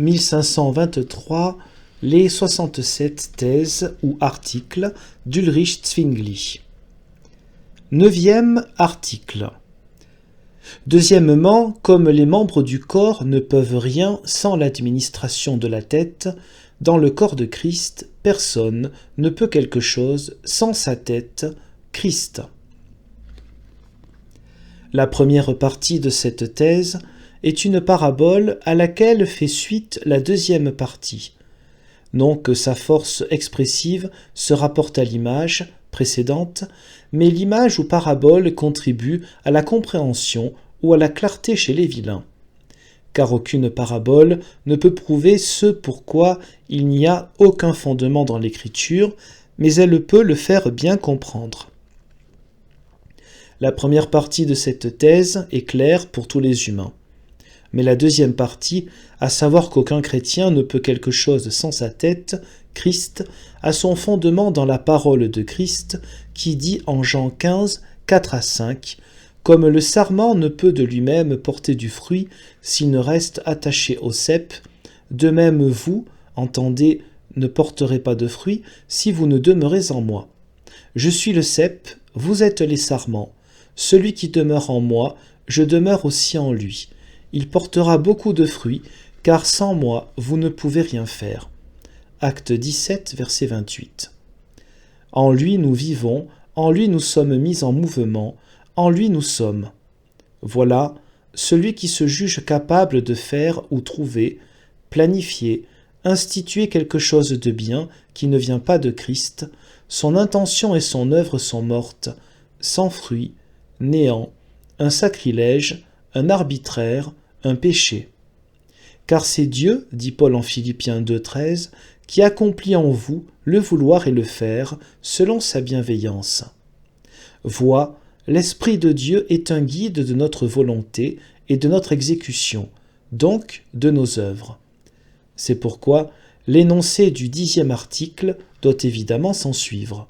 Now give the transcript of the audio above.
1523, les 67 thèses ou articles d'Ulrich Zwingli. 9e article. Deuxièmement, comme les membres du corps ne peuvent rien sans l'administration de la tête, dans le corps de Christ, personne ne peut quelque chose sans sa tête, Christ. La première partie de cette thèse est une parabole à laquelle fait suite la deuxième partie. Non que sa force expressive se rapporte à l'image précédente, mais l'image ou parabole contribue à la compréhension ou à la clarté chez les vilains. Car aucune parabole ne peut prouver ce pourquoi il n'y a aucun fondement dans l'écriture, mais elle peut le faire bien comprendre. La première partie de cette thèse est claire pour tous les humains. Mais la deuxième partie, à savoir qu'aucun chrétien ne peut quelque chose sans sa tête, Christ, a son fondement dans la parole de Christ qui dit en Jean 15, 4-5, « Comme le sarment ne peut de lui-même porter du fruit s'il ne reste attaché au cep, de même vous, entendez, ne porterez pas de fruit si vous ne demeurez en moi. Je suis le cep, vous êtes les sarments. Celui qui demeure en moi, je demeure aussi en lui. Il portera beaucoup de fruits, car sans moi, vous ne pouvez rien faire. » Acte 17, verset 28. En lui nous vivons, en lui nous sommes mis en mouvement, en lui nous sommes. Voilà, celui qui se juge capable de faire ou trouver, planifier, instituer quelque chose de bien qui ne vient pas de Christ, son intention et son œuvre sont mortes, sans fruit, néant, un sacrilège, un arbitraire, un péché. Car c'est Dieu, dit Paul en Philippiens 2,13, qui accomplit en vous le vouloir et le faire selon sa bienveillance. Vois, l'Esprit de Dieu est un guide de notre volonté et de notre exécution, donc de nos œuvres. C'est pourquoi l'énoncé du 10e article doit évidemment s'en suivre.